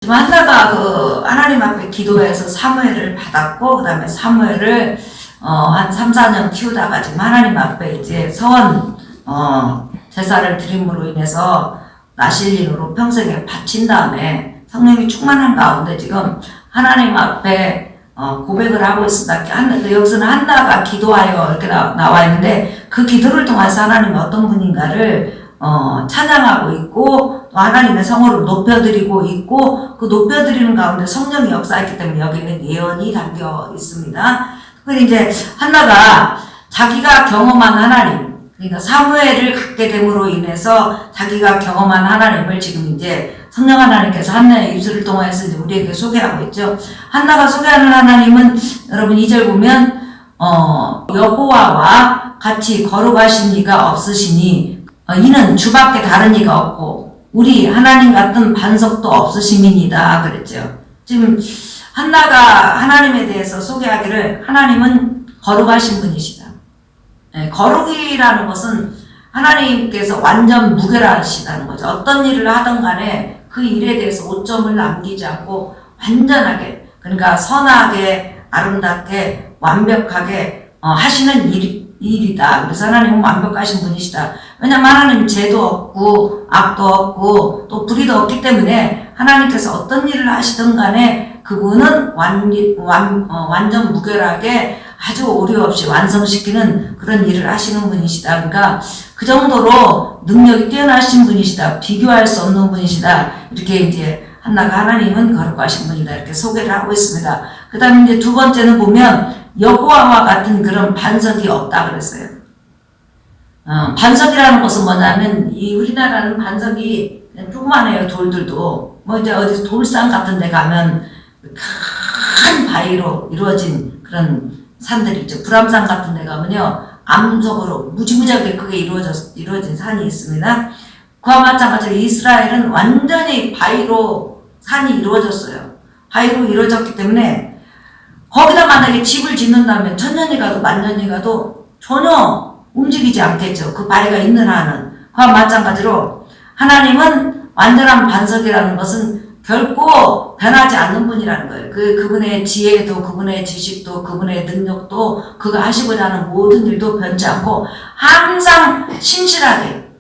지금 한나가 그 하나님 앞에 기도해서 사무엘을 받았고, 그 다음에 사무엘을 한 3, 4년 키우다가 지금 하나님 앞에 이제 제사를 드림으로 인해서 나실린으로 평생에 바친 다음에 성령이 충만한 가운데 지금 하나님 앞에 고백을 하고 있습니다. 여기서는 한나가 기도하여 이렇게 나와 있는데, 그 기도를 통해서 하나님이 어떤 분인가를 찬양하고 있고, 또 하나님의 성호를 높여드리고 있고, 그 높여드리는 가운데 성령이 역사했기 때문에 여기는 예언이 담겨 있습니다. 특별히 이제 한나가 자기가 경험한 하나님, 그러니까 사무엘을 갖게 됨으로 인해서 자기가 경험한 하나님을 지금 이제 성령 하나님께서 한나의 입술을 통해서 이제 우리에게 소개하고 있죠. 한나가 소개하는 하나님은 여러분 2절 보면 여호와와 같이 거룩하신 이가 없으시니 이는 주밖에 다른 이가 없고 우리 하나님 같은 반석도 없으심이니이다 그랬죠. 지금 한나가 하나님에 대해서 소개하기를 하나님은 거룩하신 분이시다. 네, 거룩이라는 것은 하나님께서 완전 무결하시다는 거죠. 어떤 일을 하든 간에 그 일에 대해서 오점을 남기지 않고 완전하게, 그러니까 선하게, 아름답게, 완벽하게 하시는 일이다. 그래서 하나님은 완벽하신 분이시다. 왜냐하면 하나님은 죄도 없고 악도 없고 또 불의도 없기 때문에 하나님께서 어떤 일을 하시든 간에 그분은 완전 무결하게 아주 오류 없이 완성시키는 그런 일을 하시는 분이시다. 그러니까 그 정도로 능력이 뛰어나신 분이시다. 비교할 수 없는 분이시다. 이렇게 이제 한나가 하나님은 거룩하신 분이다. 이렇게 소개를 하고 있습니다. 그 다음에 이제 두 번째는 보면 여호와와 같은 그런 반석이 없다 그랬어요. 반석이라는 것은 뭐냐면 이 우리나라는 반석이 조그만해요. 돌들도 뭐 이제 어디 돌산 같은 데 가면 큰 바위로 이루어진 그런 산들이 있죠. 불암산 같은 데 가면요 암석으로 무지무지하게 크게 이루어진 산이 있습니다. 그와 마찬가지로 이스라엘은 완전히 바위로 산이 이루어졌어요. 바위로 이루어졌기 때문에 거기다 만약에 집을 짓는다면 천년이 가도 만년이 가도 전혀 움직이지 않겠죠. 그 바위가 있는 한은. 그와 마찬가지로 하나님은 완전한 반석이라는 것은 결코 변하지 않는 분이라는 거예요. 그분의 지혜도, 그분의 지식도, 그분의 능력도, 그가 하시고자 하는 모든 일도 변치 않고 항상 신실하게,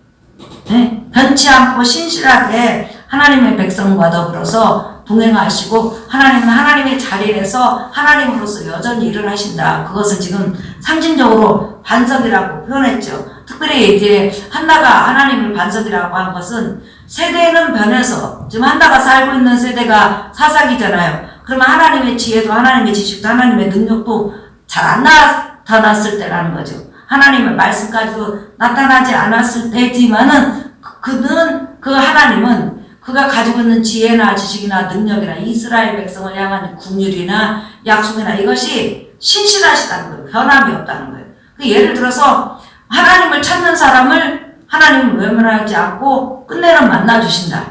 네? 변치 않고 신실하게 하나님의 백성과 더불어서 동행하시고 하나님은 하나님의 자리에서 하나님으로서 여전히 일을 하신다. 그것을 지금 상징적으로 반석이라고 표현했죠. 특별히 이제 한나가 하나님을 반석이라고 한 것은 세대는 변해서 지금 한나가 살고 있는 세대가 사사기잖아요. 그러면 하나님의 지혜도 하나님의 지식도 하나님의 능력도 잘 안 나타났을 때라는 거죠. 하나님의 말씀까지도 나타나지 않았을 때지만은 그 하나님은 그가 가지고 있는 지혜나 지식이나 능력이나 이스라엘 백성을 향한 긍휼이나 약속이나 이것이 신실하시다는 거예요. 변함이 없다는 거예요. 예를 들어서 하나님을 찾는 사람을 하나님은 외면하지 않고 끝내는 만나주신다.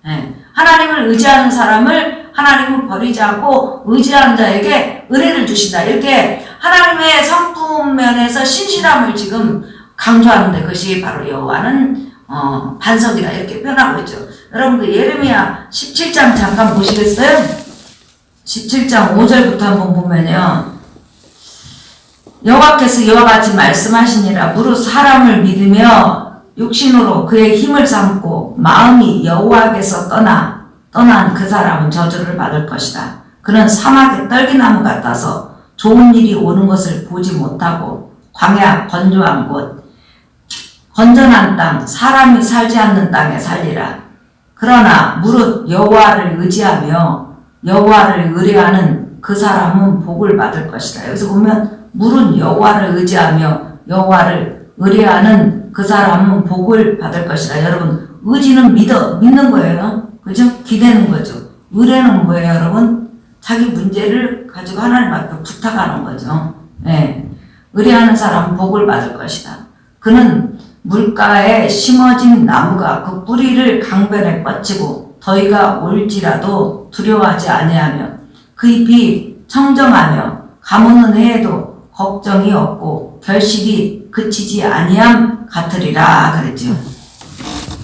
네. 하나님을 의지하는 사람을 하나님은 버리지 않고 의지하는 자에게 은혜를 주신다. 이렇게 하나님의 성품 면에서 신실함을 지금 강조하는데 그것이 바로 여호와는 반석이다. 이렇게 표현하고 있죠. 여러분 그 예레미야 17장 잠깐 보시겠어요? 17장 5절부터 한번 보면요. 여호와께서 이와 같이 말씀하시니라. 무릇 사람을 믿으며 육신으로 그의 힘을 삼고 마음이 여호와께서 떠난 그 사람은 저주를 받을 것이다. 그는 사막의 떨기나무 같아서 좋은 일이 오는 것을 보지 못하고 광야 건조한 곳 건전한 땅 사람이 살지 않는 땅에 살리라. 그러나 무릇 여호와를 의지하며 여호와를 의뢰하는 그 사람은 복을 받을 것이다. 여기서 보면 무릇 여호와를 의지하며 여호와를 의뢰하는 그 사람은 복을 받을 것이다. 여러분 의지는 믿는 거예요. 그죠? 기대는 거죠. 의뢰는 뭐예요 여러분? 자기 문제를 가지고 하나님 앞에 부탁하는 거죠. 네. 의뢰하는 사람은 복을 받을 것이다. 그는 물가에 심어진 나무가 그 뿌리를 강변에 뻗치고 더위가 올지라도 두려워하지 아니하며 그 잎이 청정하며 가무는 해에도 걱정이 없고 결실이 그치지 아니함 같으리라 그랬죠.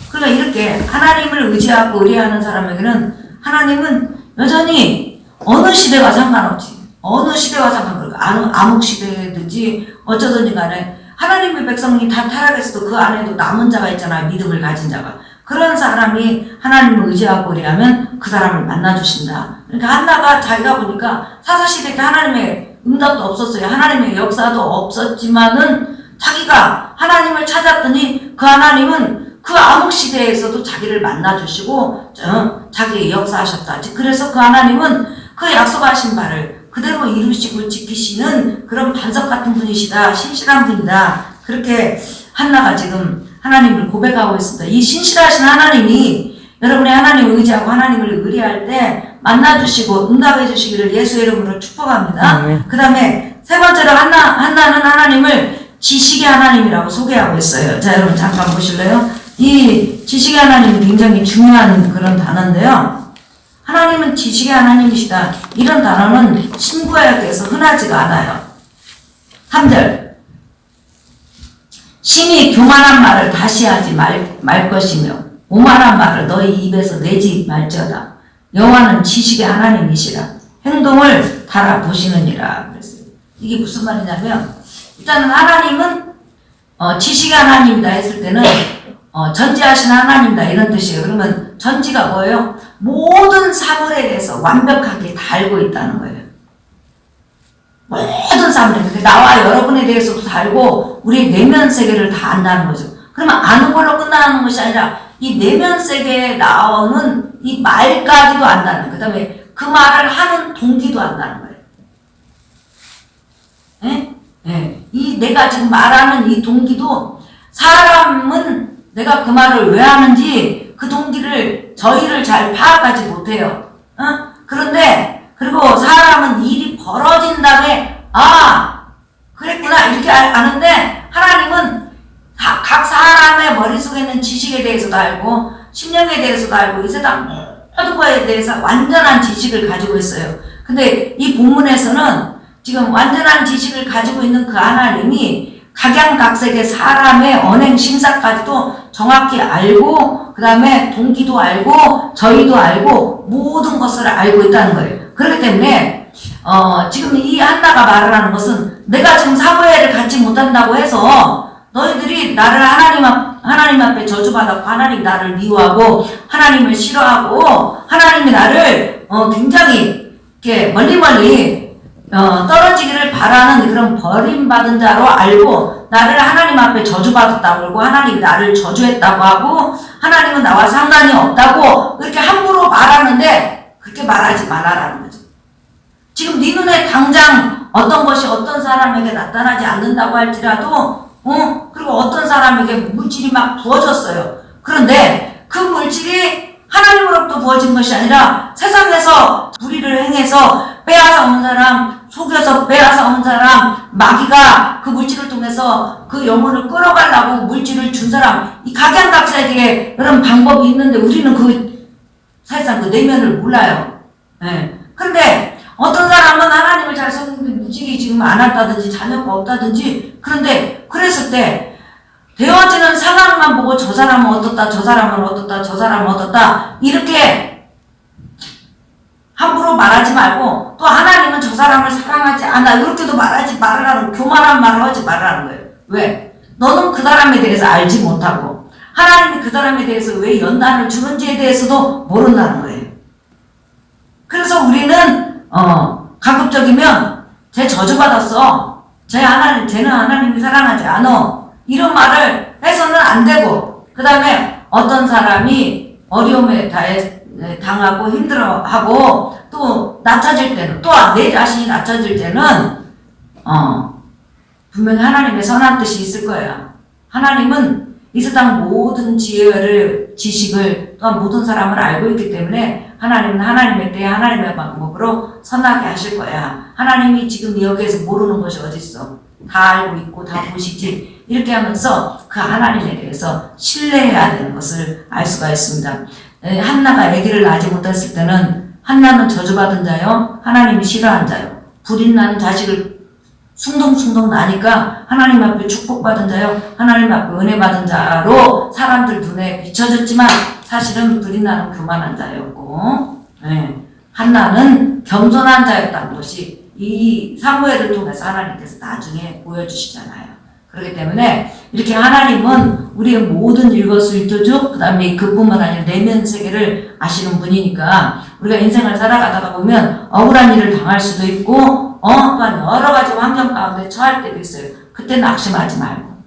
그러니까 이렇게 하나님을 의지하고 의뢰하는 사람에게는 하나님은 여전히 어느 시대와 상관없이 어느 시대와 상관없이 암흑 시대든지 어쩌든지 간에 하나님의 백성이 다 타락했어도 그 안에도 남은 자가 있잖아요. 믿음을 가진 자가. 그런 사람이 하나님을 의지하고 그러면 그 사람을 만나주신다. 그러니까 한나가 자기가 보니까 사사시대 때 하나님의 응답도 없었어요. 하나님의 역사도 없었지만은 자기가 하나님을 찾았더니 그 하나님은 그 암흑 시대에서도 자기를 만나주시고 자기 역사하셨다. 그래서 그 하나님은 그 약속하신 바를 그대로 이루시고 지키시는 그런 반석 같은 분이시다. 신실한 분이다. 그렇게 한나가 지금 하나님을 고백하고 있습니다. 이 신실하신 하나님이 여러분의 하나님을 의지하고 하나님을 의뢰할 때 만나주시고 응답해 주시기를 예수의 이름으로 축복합니다. 그 다음에 세 번째로 한나는 하나님을 지식의 하나님이라고 소개하고 있어요. 자, 여러분 잠깐 보실래요? 이 지식의 하나님은 굉장히 중요한 그런 단어인데요. 하나님은 지식의 하나님이시다. 이런 단어는 신구약에서 흔하지가 않아요. 3절 심히 교만한 말을 다시 하지 말 것이며 오만한 말을 너희 입에서 내지 말지어다. 여호와는 지식의 하나님이시라. 행동을 달아보시느니라. 그랬어요. 이게 무슨 말이냐면 일단은 하나님은 지식의 하나님이다 했을 때는 전지하신 하나님이다 이런 뜻이에요. 그러면 전지가 뭐예요? 모든 사물에 대해서 완벽하게 다 알고 있다는 거예요. 모든 사물에 대해서 나와 여러분에 대해서도 다 알고 우리의 내면 세계를 다 안다는 거죠. 그러면 아는 걸로 끝나는 것이 아니라 이 내면 세계에 나오는 이 말까지도 안다는 거예요. 그 다음에 그 말을 하는 동기도 안다는 거예요. 예? 예. 이 내가 지금 말하는 이 동기도 사람은 내가 그 말을 왜 하는지 그 동기를 저희를 잘 파악하지 못해요. 그런데 그리고 사람은 일이 벌어진 다음에 그랬구나 이렇게 아는데 하나님은 각 사람의 머릿속에 있는 지식에 대해서도 알고 심령에 대해서도 알고 이 세상 모든 거에 대해서 완전한 지식을 가지고 있어요. 근데 이 본문에서는 지금 완전한 지식을 가지고 있는 그 하나님이 각양각색의 사람의 언행 심사까지도 정확히 알고 그 다음에 동기도 알고 저희도 알고 모든 것을 알고 있다는 거예요. 그렇기 때문에 지금 이 한나가 말을 하는 것은 내가 지금 사무엘을 갖지 못한다고 해서 너희들이 나를 하나님 앞에 저주받았고 하나님이 나를 미워하고 하나님을 싫어하고 하나님이 나를 굉장히 이렇게 멀리 떨어지기를 바라는 그런 버림받은 자로 알고 나를 하나님 앞에 저주받았다고 그러고 하나님이 나를 저주했다고 하고 하나님은 나와 상관이 없다고 이렇게 함부로 말하는데 그렇게 말하지 말아라는 거죠. 지금 네 눈에 당장 어떤 것이 어떤 사람에게 나타나지 않는다고 할지라도 그리고 어떤 사람에게 물질이 막 부어졌어요. 그런데 그 물질이 하나님으로부터 부어진 것이 아니라 세상에서 불의를 행해서 빼앗아 온 사람, 속여서 빼앗아 온 사람, 마귀가 그 물질을 통해서 그 영혼을 끌어가려고 물질을 준 사람, 이 각양각색의 그런 방법이 있는데 우리는 사실상 그 내면을 몰라요. 네. 그런데 어떤 사람은 하나님을 잘 섬기는데 물질이 지금 안 왔다든지 자녀가 없다든지 그런데 그랬을 때 되어지는 상황만 보고 저 사람은 어떻다, 저 사람은 어떻다, 저 사람은 어떻다 이렇게 함부로 말하지 말고 또 하나님은 저 사람을 사랑하지 않아 이렇게도 말하지 말라는 교만한 말을 하지 말라는 거예요. 왜? 너는 그 사람에 대해서 알지 못하고 하나님이 그 사람에 대해서 왜 연단을 주는지에 대해서도 모른다는 거예요. 그래서 우리는 가급적이면 쟤 저주받았어. 쟤는 하나님이 사랑하지 않아. 이런 말을 해서는 안 되고 그 다음에 어떤 사람이 어려움에 당하고 힘들어하고 또 낮춰질 때는 또 내 자신이 낮춰질 때는 분명히 하나님의 선한 뜻이 있을 거야. 하나님은 이 세상 모든 지식을 또한 모든 사람을 알고 있기 때문에 하나님은 하나님의 때에 하나님의 방법으로 선하게 하실 거야. 하나님이 지금 여기에서 모르는 것이 어디 있어. 다 알고 있고 다 보시지. 이렇게 하면서 그 하나님에 대해서 신뢰해야 되는 것을 알 수가 있습니다. 한나가 아기를 낳지 못했을 때는 한나는 저주받은 자요. 하나님이 싫어한 자요. 불이 나는 자식을 숭덩숭덩 나니까 하나님 앞에 축복받은 자요. 하나님 앞에 은혜받은 자로 사람들 눈에 비춰졌지만 사실은 불이 나는 교만한 자였고 예. 한나는 겸손한 자였다는 것이 이 사무엘을 통해서 하나님께서 나중에 보여주시잖아요. 그렇기 때문에 이렇게 하나님은 우리의 모든 일거수일투족 그다음에 그뿐만 아니라 내면 세계를 아시는 분이니까 우리가 인생을 살아가다가 보면 억울한 일을 당할 수도 있고 또한 여러 가지 환경 가운데 처할 때도 있어요. 그때 낙심하지 말고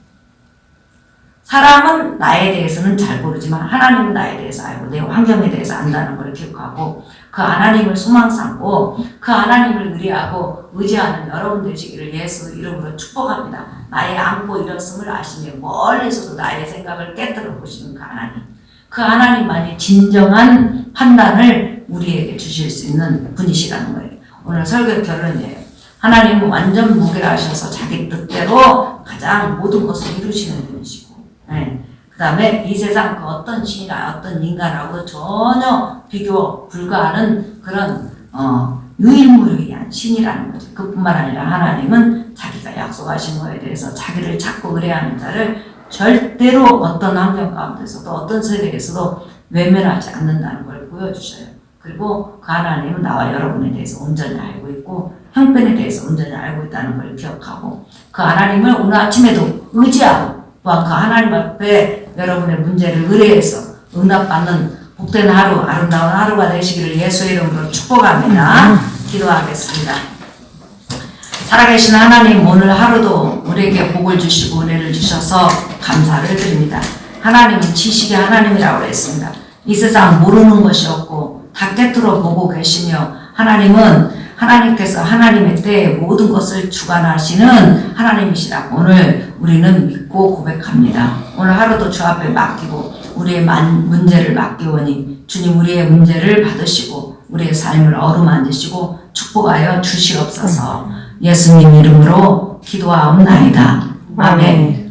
사람은 나에 대해서는 잘 모르지만 하나님은 나에 대해서 알고 내 환경에 대해서 안다는 걸 기억하고 그 하나님을 소망 삼고 그 하나님을 의뢰하고 의지하는 여러분 되시기를 예수 이름으로 축복합니다. 나의 안고 일었음을 아시며 멀리서도 나의 생각을 깨뜨려 보시는 그 하나님. 그 하나님만이 진정한 판단을 우리에게 주실 수 있는 분이시라는 거예요. 오늘 설교 결론이에요. 하나님은 완전 무결하셔서 자기 뜻대로 가장 모든 것을 이루시는 분이시고 네. 그 다음에 이 세상 그 어떤 신이나 어떤 인간하고 전혀 비교 불가하는 그런 유일무이한 신이라는 거죠. 그뿐만 아니라 하나님은 자기가 약속하신 거에 대해서 자기를 찾고 의뢰하는 자를 절대로 어떤 환경 가운데서도 어떤 세대에서도 외면하지 않는다는 걸 보여주셔요. 그리고 그 하나님은 나와 여러분에 대해서 온전히 알고 있고 형편에 대해서 온전히 알고 있다는 걸 기억하고 그 하나님을 오늘 아침에도 의지하고 또한 그 하나님 앞에 여러분의 문제를 의뢰해서 응답받는 복된 하루, 아름다운 하루가 되시기를 예수의 이름으로 축복합니다. 기도하겠습니다. 살아계신 하나님, 오늘 하루도 우리에게 복을 주시고 은혜를 주셔서 감사를 드립니다. 하나님은 지식의 하나님이라고 했습니다. 이 세상 모르는 것이 없고 다 꿰뚫어 보고 계시며 하나님께서 하나님의 때에 모든 것을 주관하시는 하나님이시라고 오늘 우리는 믿고 고백합니다. 오늘 하루도 주 앞에 맡기고 우리의 문제를 맡기오니 주님 우리의 문제를 받으시고 우리의 삶을 어루만지시고 축복하여 주시옵소서. 예수님 이름으로 기도하옵나이다. 아멘.